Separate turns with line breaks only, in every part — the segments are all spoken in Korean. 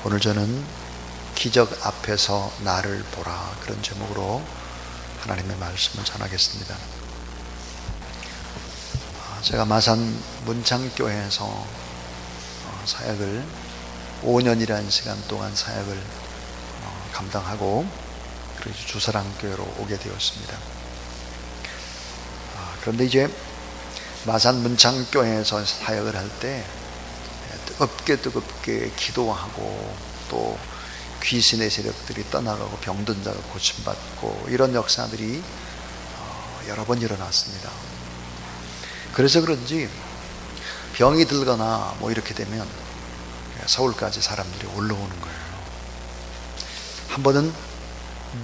오늘 저는 기적 앞에서 나를 보라, 그런 제목으로 하나님의 말씀을 전하겠습니다. 제가 마산 문창교회에서 사역을 5년이라는 시간 동안 사역을 감당하고 그래서 주사랑교회로 오게 되었습니다. 그런데 이제 마산 문창교회에서 사역을 할 때 뜨겁게 기도하고 또 귀신의 세력들이 떠나가고 병든 자가 고침받고 이런 역사들이 여러 번 일어났습니다. 그래서 그런지 병이 들거나 뭐 이렇게 되면 서울까지 사람들이 올라오는 거예요. 한 번은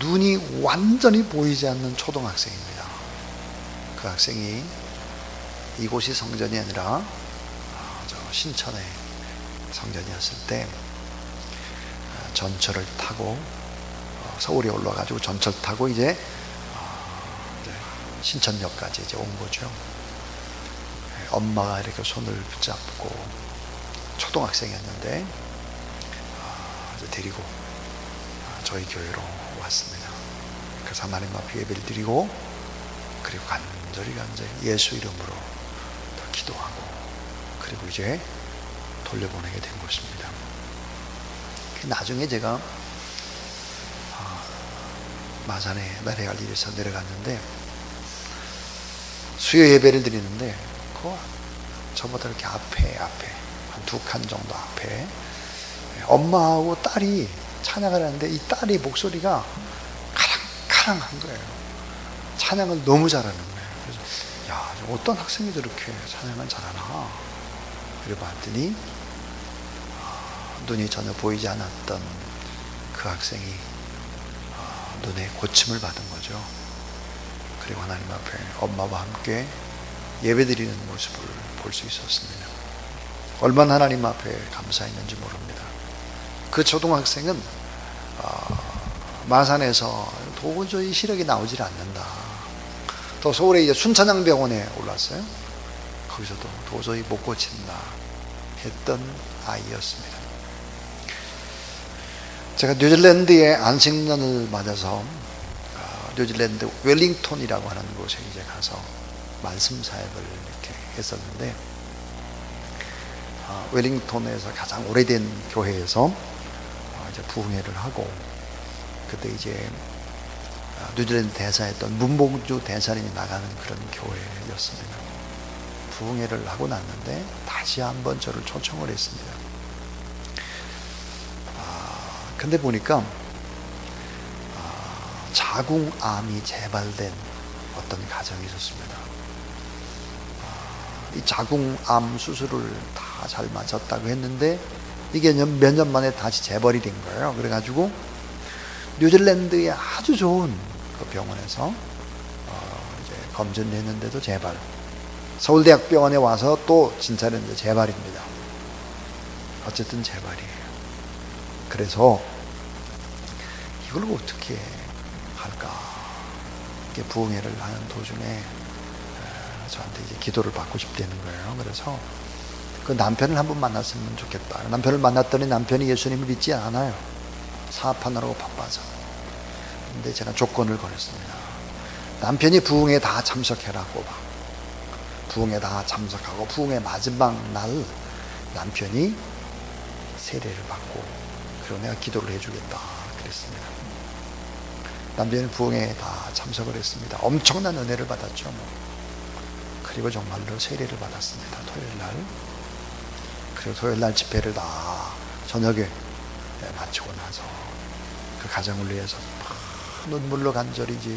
눈이 완전히 보이지 않는 초등학생입니다. 그 학생이 이곳이 성전이 아니라 저 신천의 성전이었을 때 전철을 타고 서울에 올라가지고 전철 타고 이제 신천역까지 이제 온 거죠. 엄마가 이렇게 손을 붙잡고 초등학생이었는데 데리고 저희 교회로 왔습니다. 그래서 하나님 앞에 예배를 드리고 그리고 간절히 예수 이름으로 더 기도하고 그리고 이제 돌려보내게 된 것입니다. 나중에 제가 마산에 내려갈 일이 있어서 내려갔는데 수요 예배를 드리는데 그 저보다 이렇게 앞에 한 2칸 정도 앞에 엄마하고 딸이 찬양을 하는데 이 딸이 목소리가 카랑카랑한 거예요. 찬양을 너무 잘하는 거예요. 그래서 야, 어떤 학생이 저렇게 찬양을 잘하나 그래 봤더니 눈이 전혀 보이지 않았던 그 학생이 눈에 고침을 받은 거죠. 그리고 하나님 앞에 엄마와 함께 예배드리는 모습을 볼 수 있었습니다. 얼마나 하나님 앞에 감사했는지 모릅니다. 그 초등학생은 마산에서 도저히 시력이 나오질 않는다. 또 서울에 이제 순천향병원에 올랐어요. 거기서도 도저히 못 고친다 했던 아이였습니다. 제가 뉴질랜드의 안식년을 맞아서 뉴질랜드 웰링턴이라고 하는 곳에 이제 가서 말씀 사역을 이렇게 했었는데 웰링턴에서 가장 오래된 교회에서 이제 부흥회를 하고 그때 이제 뉴질랜드 대사였던 문봉주 대사님이 나가는 그런 교회였습니다. 부흥회를 하고 났는데 다시 한번 저를 초청을 했습니다. 근데 보니까 자궁암이 재발된 어떤 가정이 있었습니다. 이 자궁암 수술을 다 잘 맞았다고 했는데 이게 몇 년 만에 다시 재발이 된 거예요. 그래가지고 뉴질랜드의 아주 좋은 그 병원에서 이제 검진을 했는데도 재발. 서울대학병원에 와서 또 진찰을 했는데 재발입니다. 어쨌든 재발이에요. 그래서 이걸 어떻게 할까? 이렇게 부흥회를 하는 도중에 저한테 이제 기도를 받고 싶다는 거예요. 그래서 그 남편을 한번 만났으면 좋겠다. 남편을 만났더니 남편이 예수님을 믿지 않아요. 사업하느라고 바빠서. 근데 제가 조건을 걸었습니다. 남편이 부흥회 다 참석해라고 봐. 부흥회 다 참석하고 부흥회 마지막 날 남편이 세례를 받고 그리고 내가 기도를 해주겠다 그랬습니다. 남편이 부흥회에 다 참석을 했습니다. 엄청난 은혜를 받았죠. 그리고 정말로 세례를 받았습니다. 토요일날. 그리고 토요일날 집회를 다 저녁에 마치고 나서 그 가정을 위해서 눈물로 간절히 이제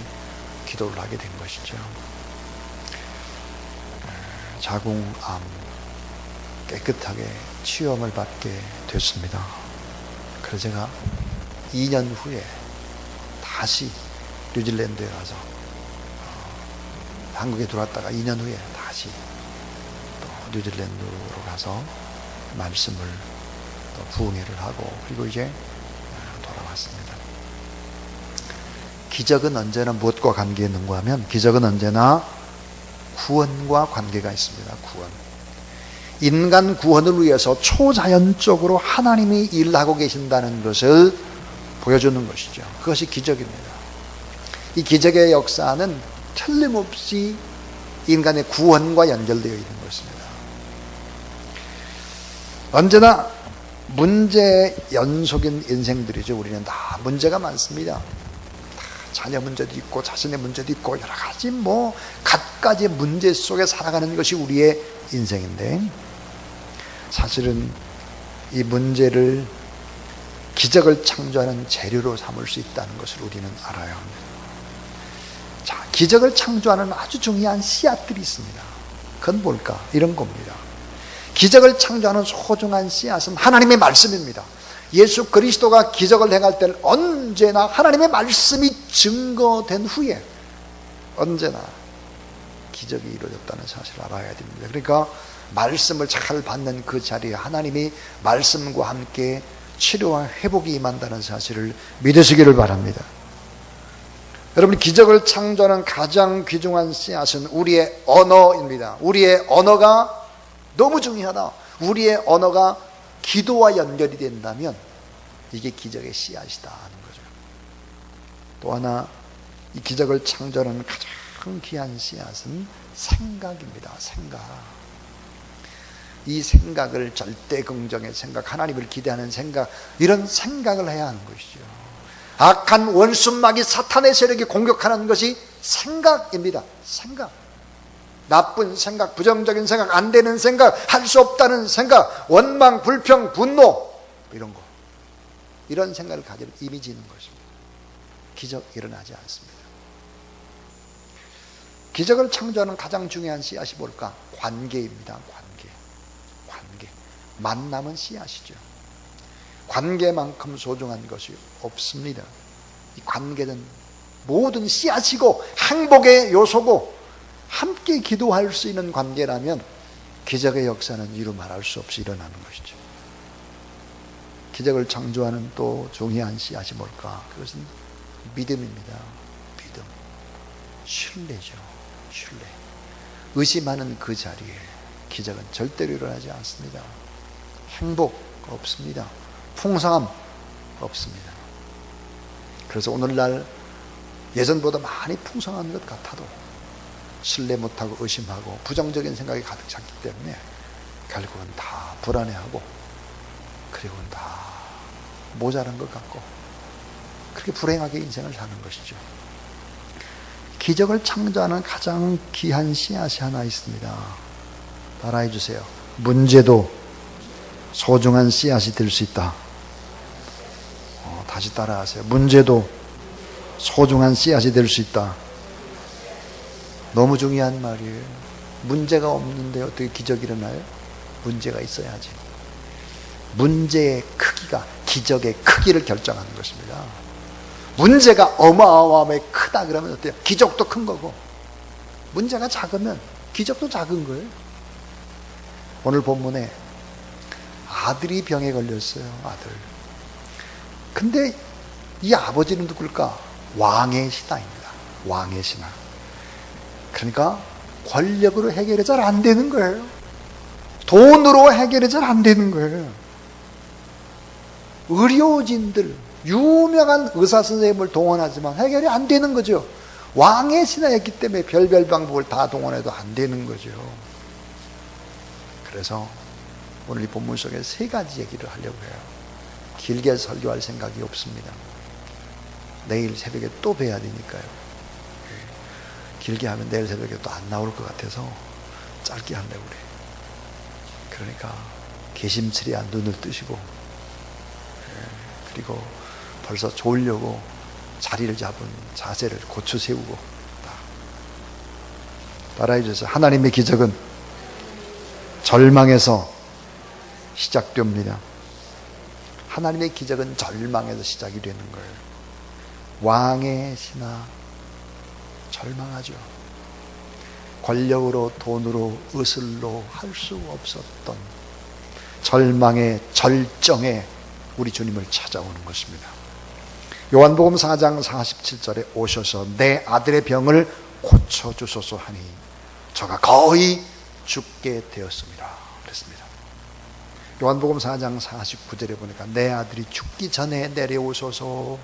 기도를 하게 된 것이죠. 자궁암 깨끗하게 치유함을 받게 됐습니다. 그래서 제가 2년 후에 다시 뉴질랜드에 가서 한국에 들어왔다가 2년 후에 다시 또 뉴질랜드로 가서 말씀을 또 부흥회를 하고 그리고 이제 돌아왔습니다. 기적은 언제나 무엇과 관계 있는가 하면 기적은 언제나 구원과 관계가 있습니다. 구원. 인간 구원을 위해서 초자연적으로 하나님이 일하고 계신다는 것을 보여주는 것이죠. 그것이 기적입니다. 이 기적의 역사는 틀림없이 인간의 구원과 연결되어 있는 것입니다. 언제나 문제 연속인 인생들이죠. 우리는 다 문제가 많습니다. 자녀 문제도 있고 자신의 문제도 있고 여러 가지 갖가지 문제 속에 살아가는 것이 우리의 인생인데, 사실은 이 문제를 기적을 창조하는 재료로 삼을 수 있다는 것을 우리는 알아야 합니다. 자, 기적을 창조하는 아주 중요한 씨앗들이 있습니다. 그건 뭘까? 이런 겁니다. 기적을 창조하는 소중한 씨앗은 하나님의 말씀입니다. 예수 그리스도가 기적을 행할 때는 언제나 하나님의 말씀이 증거된 후에 언제나 기적이 이루어졌다는 사실을 알아야 됩니다. 그러니까 말씀을 잘 받는 그 자리에 하나님이 말씀과 함께 치료와 회복이 임한다는 사실을 믿으시기를 바랍니다. 여러분, 기적을 창조하는 가장 귀중한 씨앗은 우리의 언어입니다. 우리의 언어가 너무 중요하다. 우리의 언어가 기도와 연결이 된다면 이게 기적의 씨앗이다 하는 거죠. 또 하나, 이 기적을 창조하는 가장 귀한 씨앗은 생각입니다. 생각. 이 생각을 절대 긍정의 생각, 하나님을 기대하는 생각, 이런 생각을 해야 하는 것이죠. 악한 원수마귀 사탄의 세력이 공격하는 것이 생각입니다. 생각. 나쁜 생각, 부정적인 생각, 안 되는 생각, 할 수 없다는 생각, 원망, 불평, 분노, 이런 거, 이런 생각을 가지고 이미지는 것입니다. 기적 일어나지 않습니다. 기적을 창조하는 가장 중요한 씨앗이 뭘까? 관계입니다. 관계. 만남은 씨앗이죠. 관계만큼 소중한 것이 없습니다. 이 관계는 모든 씨앗이고 행복의 요소고, 함께 기도할 수 있는 관계라면 기적의 역사는 이루 말할 수 없이 일어나는 것이죠. 기적을 창조하는 또 중요한 씨앗이 뭘까? 그것은 믿음입니다. 믿음. 신뢰죠. 신뢰. 의심하는 그 자리에 기적은 절대로 일어나지 않습니다. 행복 없습니다. 풍성함 없습니다. 그래서 오늘날 예전보다 많이 풍성한 것 같아도 신뢰 못하고 의심하고 부정적인 생각이 가득 찼기 때문에 결국은 다 불안해하고, 그리고는 다 모자란 것 같고, 그렇게 불행하게 인생을 사는 것이죠. 기적을 창조하는 가장 귀한 씨앗이 하나 있습니다. 따라해 주세요. 문제도 소중한 씨앗이 될 수 있다. 다시 따라하세요. 문제도 소중한 씨앗이 될 수 있다. 너무 중요한 말이에요. 문제가 없는데 어떻게 기적이 일어나요? 문제가 있어야지. 문제의 크기가 기적의 크기를 결정하는 것입니다. 문제가 어마어마하게 크다 그러면 어때요? 기적도 큰 거고, 문제가 작으면 기적도 작은 거예요. 오늘 본문에 아들이 병에 걸렸어요. 아들. 근데 이 아버지는 누굴까? 왕의 신하입니다. 왕의 신하. 그러니까 권력으로 해결이 잘 안 되는 거예요. 돈으로 해결이 잘 안 되는 거예요. 의료진들, 유명한 의사 선생님을 동원하지만 해결이 안 되는 거죠. 왕의 신하였기 때문에 별별 방법을 다 동원해도 안 되는 거죠. 그래서 오늘 이 본문 속에 3가지 얘기를 하려고 해요. 길게 설교할 생각이 없습니다. 내일 새벽에 또 뵈야 되니까요. 길게 하면 내일 새벽에 또 안 나올 것 같아서 짧게 하려고 그래요. 그러니까 개심스레한 눈을 뜨시고, 그리고 벌써 졸려고 자리를 잡은 자세를 고쳐 세우고, 따라해 주세요. 하나님의 기적은 절망에서 시작됩니다. 하나님의 기적은 절망에서 시작이 되는 거예요. 왕의 신하 절망하죠. 권력으로, 돈으로, 의술로 할 수 없었던 절망의 절정에 우리 주님을 찾아오는 것입니다. 요한복음 4장 47절에 오셔서 내 아들의 병을 고쳐주소서 하니 저가 거의 죽게 되었습니다. 그랬습니다. 요한복음 4장 49절에 보니까 내 아들이 죽기 전에 내려오소서.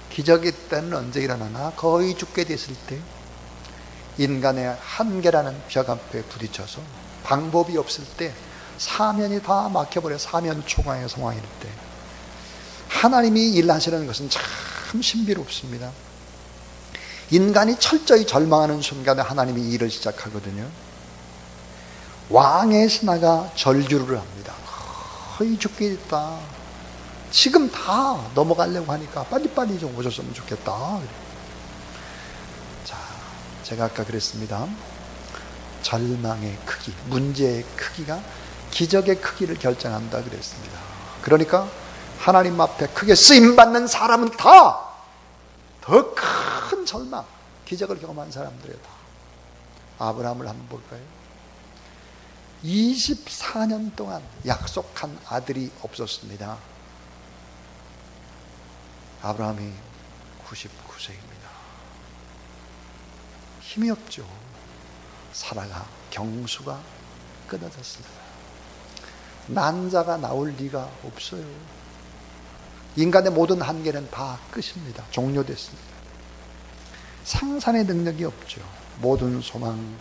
기적의 때는 언제 일어나나? 거의 죽게 됐을 때, 인간의 한계라는 벽 앞에 부딪혀서 방법이 없을 때, 사면이 다 막혀버려 사면 초과의 상황일 때 하나님이 일하시는 것은 참 신비롭습니다. 인간이 철저히 절망하는 순간에 하나님이 일을 시작하거든요. 왕의 신하가 절규를 합니다. 거의 죽게 됐다. 지금 다 넘어가려고 하니까 빨리빨리 좀 오셨으면 좋겠다. 자, 제가 아까 그랬습니다. 절망의 크기, 문제의 크기가 기적의 크기를 결정한다 그랬습니다. 그러니까 하나님 앞에 크게 쓰임받는 사람은 다 더 큰 절망, 기적을 경험한 사람들이에요. 다. 아브라함을 한번 볼까요? 24년 동안 약속한 아들이 없었습니다. 아브라함이 99세입니다. 힘이 없죠. 사라가 경수가 끊어졌습니다. 난자가 나올 리가 없어요. 인간의 모든 한계는 다 끝입니다. 종료됐습니다. 상상의 능력이 없죠. 모든 소망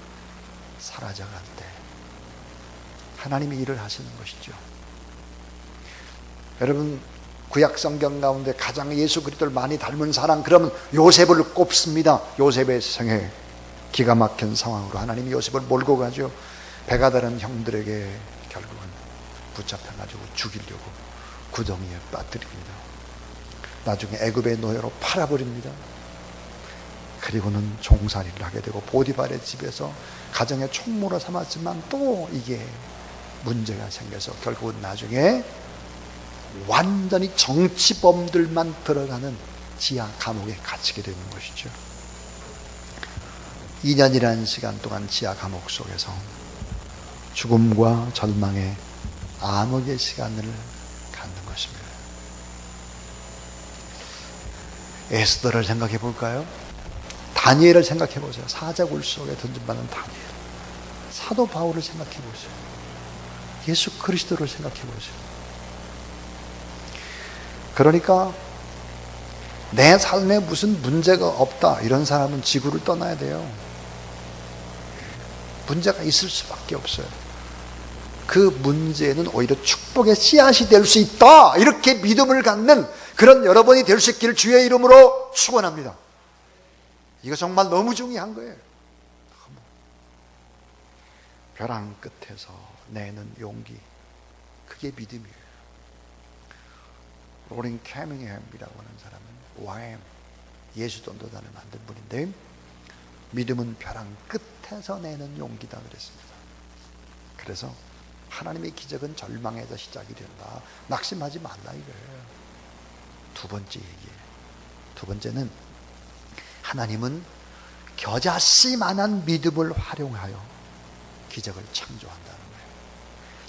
사라져갈 때 하나님이 일을 하시는 것이죠. 여러분, 구약 성경 가운데 가장 예수 그리스도를 많이 닮은 사람, 그러면 요셉을 꼽습니다. 요셉의 생애, 기가 막힌 상황으로 하나님이 요셉을 몰고 가죠. 배가 다른 형들에게 결국은 붙잡혀가지고 죽이려고 구덩이에 빠뜨립니다. 나중에 애굽의 노예로 팔아버립니다. 그리고는 종살이를 하게 되고 보디발의 집에서 가정의 총무로 삼았지만 또 이게 문제가 생겨서 결국은 나중에 완전히 정치범들만 들어가는 지하 감옥에 갇히게 되는 것이죠. 2년이라는 시간 동안 지하 감옥 속에서 죽음과 절망의 암흑의 시간을 갖는 것입니다. 에스더를 생각해 볼까요? 다니엘을 생각해 보세요. 사자굴 속에 던진받는 다니엘. 사도 바울을 생각해 보세요. 예수 그리스도를 생각해 보세요. 그러니까 내 삶에 무슨 문제가 없다 이런 사람은 지구를 떠나야 돼요. 문제가 있을 수밖에 없어요. 그 문제는 오히려 축복의 씨앗이 될 수 있다, 이렇게 믿음을 갖는 그런 여러분이 될 수 있기를 주의 이름으로 축원합니다. 이거 정말 너무 중요한 거예요. 벼랑 끝에서 내는 용기, 그게 믿음이에요. 로린 캐밍햄이라고 하는 사람은 YM 예수전도단을 만든 분인데, 믿음은 벼랑 끝에서 내는 용기다 그랬습니다. 그래서 하나님의 기적은 절망에서 시작이 된다. 낙심하지 말라 이거예요. 두 번째 얘기예요. 두 번째는 하나님은 겨자씨만한 믿음을 활용하여 기적을 창조한다는 거예요.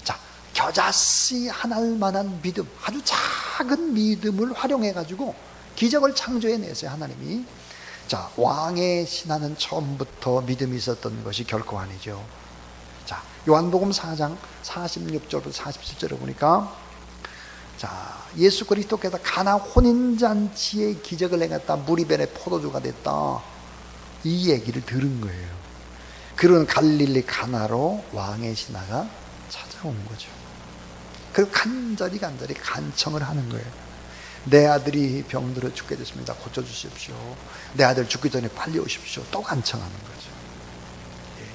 자, 겨자씨 하나만한 믿음, 아주 작은 믿음을 활용해가지고 기적을 창조해냈어요, 하나님이. 자, 왕의 신하는 처음부터 믿음이 있었던 것이 결코 아니죠. 자, 요한복음 4장 46절부터 47절에 보니까, 자, 예수 그리스도께서 가나 혼인잔치에 기적을 행했다, 물이 변해 포도주가 됐다, 이 얘기를 들은 거예요. 그런 갈릴리 가나로 왕의 신하가 찾아온 거죠. 그리고 간절히 간청을 하는 거예요. 내 아들이 병들어 죽게 됐습니다. 고쳐주십시오. 내 아들 죽기 전에 빨리 오십시오. 또 간청하는 거죠. 예.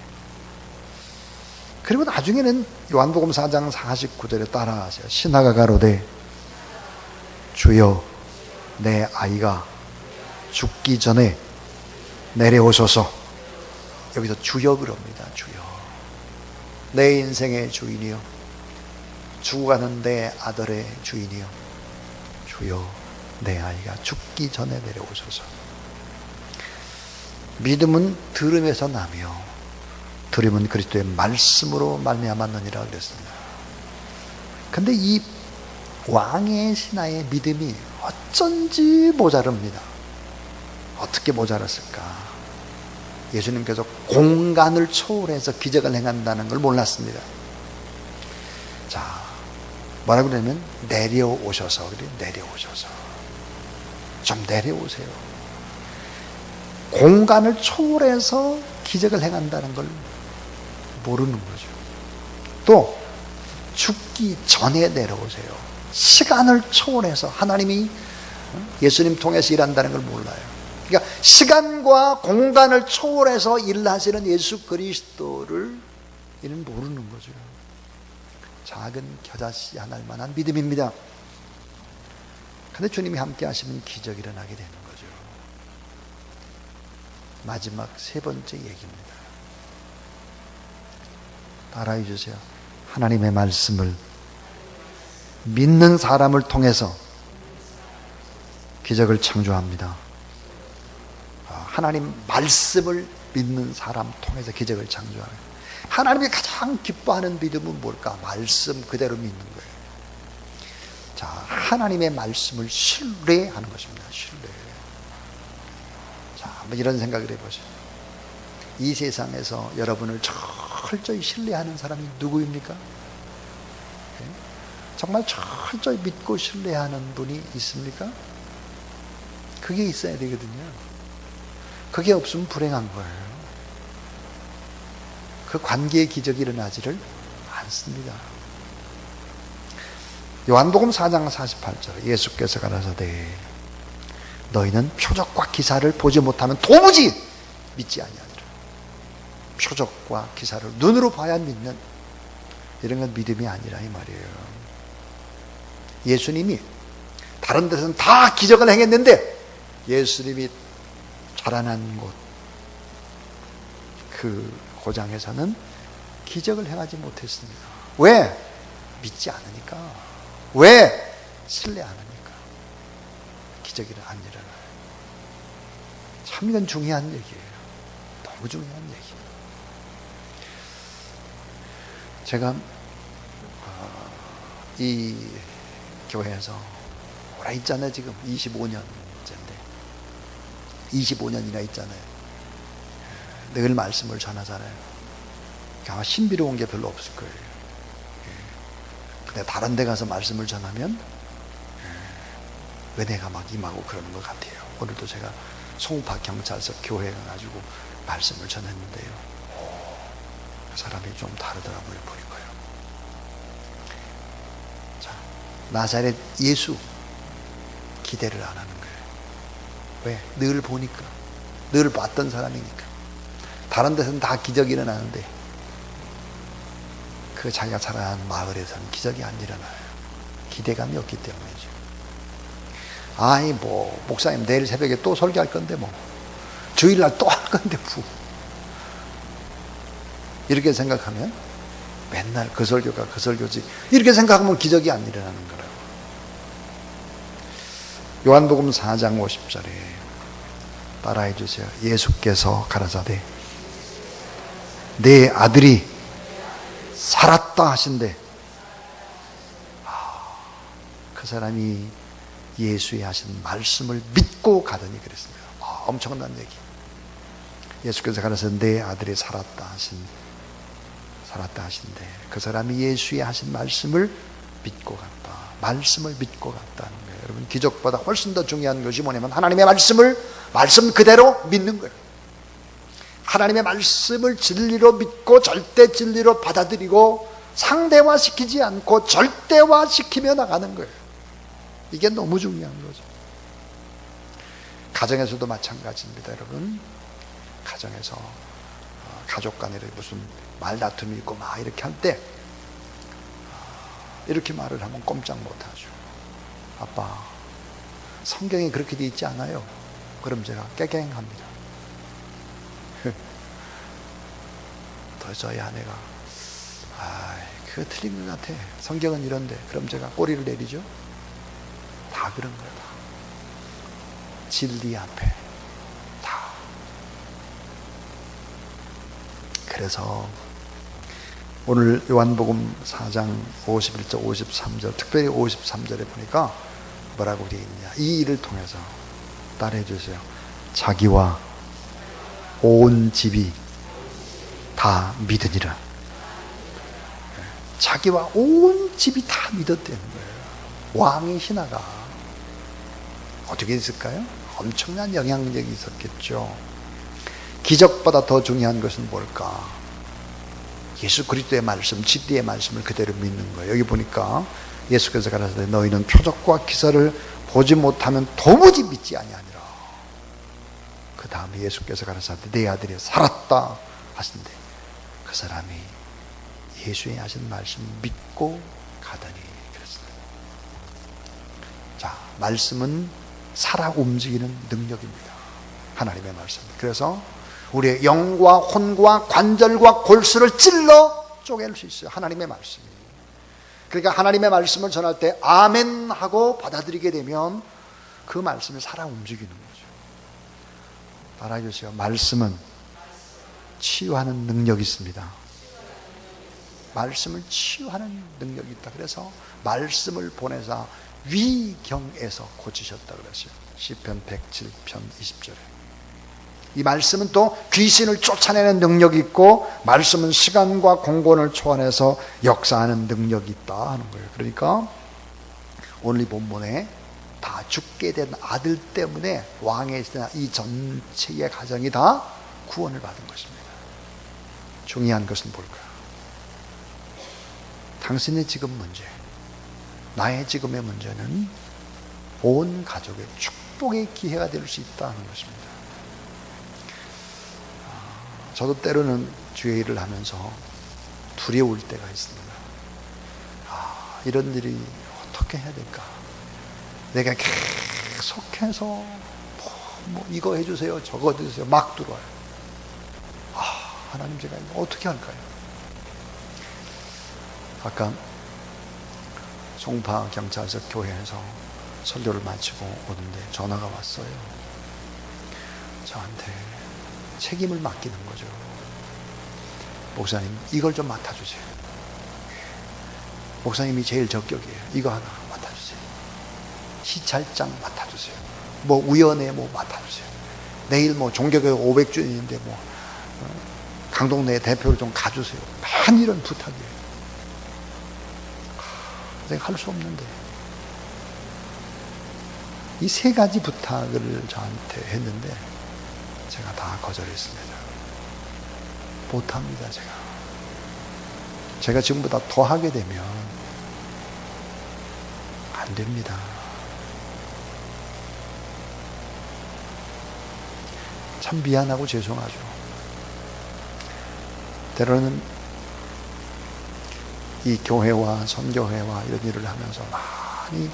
그리고 나중에는 요한복음 4장 49절에 따라하세요. 신하가 가로되 주여, 내 아이가 죽기 전에 내려오소서. 여기서 주여 그럽니다. 주여, 내 인생의 주인이요, 죽어가는 내 아들의 주인이요, 주여, 내 아이가 죽기 전에 내려오소서. 믿음은 들음에서 나며 들음은 그리스도의 말씀으로 말미암았느니라 그랬습니다. 근데 이 왕의 신하의 믿음이 어쩐지 모자릅니다. 어떻게 모자랐을까? 예수님께서 공간을 초월해서 기적을 행한다는 걸 몰랐습니다. 자, 뭐라고 그러냐면 내려오셔서, 그래요. 내려오셔서. 좀 내려오세요. 공간을 초월해서 기적을 행한다는 걸 모르는 거죠. 또 죽기 전에 내려오세요. 시간을 초월해서 하나님이 예수님 통해서 일한다는 걸 몰라요. 그러니까 시간과 공간을 초월해서 일하시는 예수 그리스도를 이는 모르는 거죠. 작은 겨자씨 하나일 만한 믿음입니다. 그런데 주님이 함께 하시면 기적이 일어나게 되는 거죠. 마지막 세 번째 얘기입니다. 따라해 주세요. 하나님의 말씀을 믿는 사람을 통해서 기적을 창조합니다. 하나님 말씀을 믿는 사람 통해서 기적을 창조합니다. 하나님이 가장 기뻐하는 믿음은 뭘까? 말씀 그대로 믿는 거예요. 자, 하나님의 말씀을 신뢰하는 것입니다. 신뢰. 자, 한번 이런 생각을 해보세요. 이 세상에서 여러분을 철저히 신뢰하는 사람이 누구입니까? 정말 철저히 믿고 신뢰하는 분이 있습니까? 그게 있어야 되거든요. 그게 없으면 불행한 거예요. 그 관계의 기적이 일어나지를 않습니다. 요한복음 4장 48절 예수께서 가라사대 너희는 표적과 기사를 보지 못하면 도무지 믿지 아니하리라. 표적과 기사를 눈으로 봐야 믿는 이런 건 믿음이 아니라 이 말이에요. 예수님이 다른 데서는 다 기적을 행했는데 예수님이 자라난 곳 그 고장에서는 기적을 행하지 못했습니다. 왜? 믿지 않으니까. 왜? 신뢰 안 하니까. 기적이 안 일어나요. 참 이건 중요한 얘기예요. 너무 중요한 얘기. 제가 이 교회에서 오래 있잖아요. 지금 25년째인데 25년이나 있잖아요. 늘 말씀을 전하잖아요. 아마 신비로운 게 별로 없을 거예요. 근데 다른 데 가서 말씀을 전하면 은혜가 막 임하고 그러는 것 같아요. 오늘도 제가 송파 경찰서 교회에 가가지고 말씀을 전했는데요. 그 사람이 좀 다르더라고요. 보니까요. 자, 나사렛 예수 기대를 안 하는 거예요. 왜? 늘 보니까, 늘 봤던 사람이니까. 다른 데서는 다 기적이 일어나는데 그 자기가 자라난 마을에서는 기적이 안 일어나요. 기대감이 없기 때문이죠. 아이 뭐 목사님 내일 새벽에 또 설교할 건데 뭐 주일날 또 할 건데 뭐 이렇게 생각하면 맨날 그 설교가 그 설교지 이렇게 생각하면 기적이 안 일어나는 거라고. 요한복음 4장 50절에 따라해 주세요. 예수께서 가라사대 내 아들이 살았다 하신대. 그 사람이 예수의 하신 말씀을 믿고 가더니 그랬습니다. 엄청난 얘기. 예수께서 가라사대 내 아들이 살았다 하신대. 그 사람이 예수의 하신 말씀을 믿고 갔다. 말씀을 믿고 갔다는 거예요. 여러분, 기적보다 훨씬 더 중요한 것이 뭐냐면 하나님의 말씀 그대로 믿는 거예요. 하나님의 말씀을 진리로 믿고 절대 진리로 받아들이고 상대화시키지 않고 절대화시키며 나가는 거예요. 이게 너무 중요한 거죠. 가정에서도 마찬가지입니다. 여러분, 가정에서 가족 간에 무슨 말다툼이 있고 막 이렇게 할 때 이렇게 말을 하면 꼼짝 못하죠. 아빠, 성경에 그렇게 돼 있지 않아요? 그럼 제가 깨갱합니다. 더 저희 아내가 그거 틀린 것 같아. 성경은 이런데. 그럼 제가 꼬리를 내리죠. 다 그런 거야. 다. 진리 앞에 다. 그래서 오늘 요한복음 4장 51절 53절 특별히 53절에 보니까 뭐라고 되어 있느냐. 이 일을 통해서 따라해 주세요. 자기와 온 집이 다 믿으니라. 자기와 온 집이 다 믿었다는 거예요. 왕의 신하가 어떻게 있을까요? 엄청난 영향력이 있었겠죠. 기적보다 더 중요한 것은 뭘까? 예수 그리스도의 말씀, 진리의 말씀을 그대로 믿는 거예요. 여기 보니까 예수께서 가라사대 너희는 표적과 기사를 보지 못하면 도무지 믿지 아니하니라. 그 다음에 예수께서 가라사대 내 아들이 살았다 하신대. 그 사람이 예수의 하신 말씀 믿고 가더니 그랬습니다. 자, 말씀은 살아 움직이는 능력입니다. 하나님의 말씀. 그래서 우리의 영과 혼과 관절과 골수를 찔러 쪼갤 수 있어요. 하나님의 말씀이. 그러니까 하나님의 말씀을 전할 때 아멘 하고 받아들이게 되면 그 말씀이 살아 움직이는 거죠. 따라해주세요. 말씀은 치유하는 능력이 있습니다. 말씀을 치유하는 능력이 있다. 그래서 말씀을 보내사 위경에서 고치셨다 그랬어요. 시편 107편 20절에. 이 말씀은 또 귀신을 쫓아내는 능력이 있고, 말씀은 시간과 공간을 초월해서 역사하는 능력이 있다 하는 거예요. 그러니까 오늘 이 본문에 다 죽게 된 아들 때문에 왕의 이 전체의 가정이 다 구원을 받은 것입니다. 중요한 것은 뭘까요? 당신의 지금 문제, 나의 지금의 문제는 온 가족의 축복의 기회가 될 수 있다는 것입니다. 저도 때로는 주의 일을 하면서 두려울 때가 있습니다. 이런 일이 어떻게 해야 될까? 내가 계속해서 뭐 이거 해주세요, 저거 해주세요 막 들어와요. 하나님 제가 어떻게 할까요? 아까 송파 경찰서 교회에서 설교를 마치고 오는데 전화가 왔어요. 저한테 책임을 맡기는 거죠. 목사님, 이걸 좀 맡아주세요. 목사님이 제일 적격이에요. 이거 하나 맡아주세요. 시찰장 맡아주세요. 뭐 위원회 뭐 맡아주세요. 내일 뭐 종교교회 500주년인데 뭐 강동네 대표를 좀 가주세요. 만 이런 부탁이에요. 내가 할 수 없는데. 이 세 가지 부탁을 저한테 했는데 제가 다 거절했습니다. 못합니다. 제가 지금보다 더 하게 되면 안 됩니다. 참 미안하고 죄송하죠. 때로는 이 교회와 선교회와 이런 일을 하면서 많이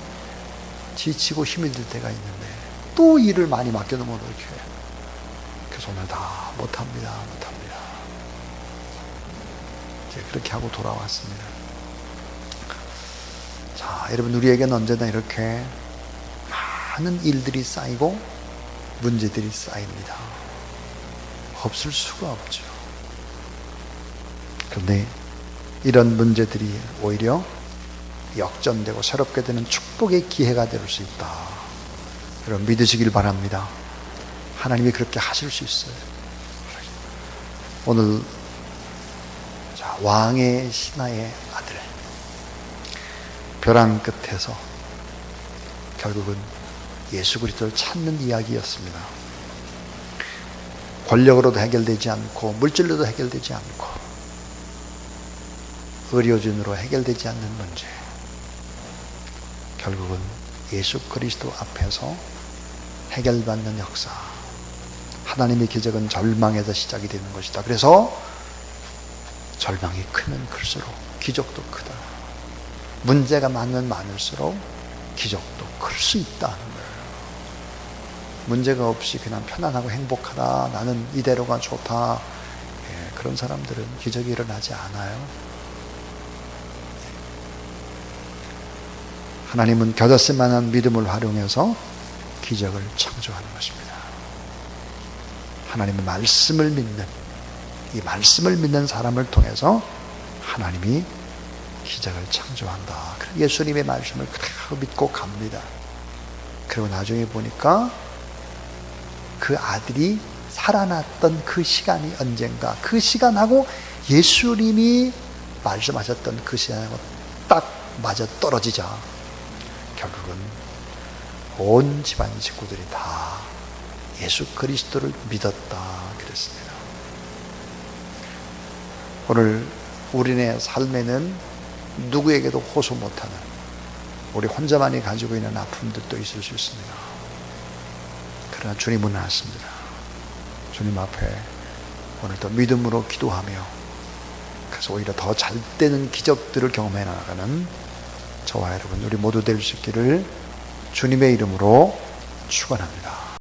지치고 힘이 들 때가 있는데 또 일을 많이 맡겨놓으면 이렇게 그래서 오늘 다 못합니다. 이제 그렇게 하고 돌아왔습니다. 자, 여러분, 우리에게는 언제나 이렇게 많은 일들이 쌓이고 문제들이 쌓입니다. 없을 수가 없죠. 그런데 이런 문제들이 오히려 역전되고 새롭게 되는 축복의 기회가 될 수 있다. 여러분, 믿으시길 바랍니다. 하나님이 그렇게 하실 수 있어요. 오늘 왕의 신하의 아들, 벼랑 끝에서 결국은 예수 그리스도를 찾는 이야기였습니다. 권력으로도 해결되지 않고 물질로도 해결되지 않고 의료진으로 해결되지 않는 문제, 결국은 예수 그리스도 앞에서 해결받는 역사. 하나님의 기적은 절망에서 시작이 되는 것이다. 그래서 절망이 크면 클수록 기적도 크다. 문제가 많으면 많을수록 기적도 클 수 있다는 거예요. 문제가 없이 그냥 편안하고 행복하다, 나는 이대로가 좋다, 그런 사람들은 기적이 일어나지 않아요. 하나님은 겨자씨 만한 믿음을 활용해서 기적을 창조하는 것입니다. 하나님의 말씀을 믿는, 이 말씀을 믿는 사람을 통해서 하나님이 기적을 창조한다. 예수님의 말씀을 그대로 믿고 갑니다. 그리고 나중에 보니까 그 아들이 살아났던 그 시간이 언젠가, 그 시간하고 예수님이 말씀하셨던 그 시간하고 딱 맞아 떨어지자 결국은 온 집안 식구들이 다 예수 그리스도를 믿었다 그랬습니다. 오늘 우리네 삶에는 누구에게도 호소 못하는 우리 혼자만이 가지고 있는 아픔들도 있을 수 있습니다. 그러나 주님은 아십니다. 주님 앞에 오늘도 믿음으로 기도하며 그래서 오히려 더 잘 되는 기적들을 경험해 나가는 저와 여러분 우리 모두 될 수 있기를 주님의 이름으로 축원합니다.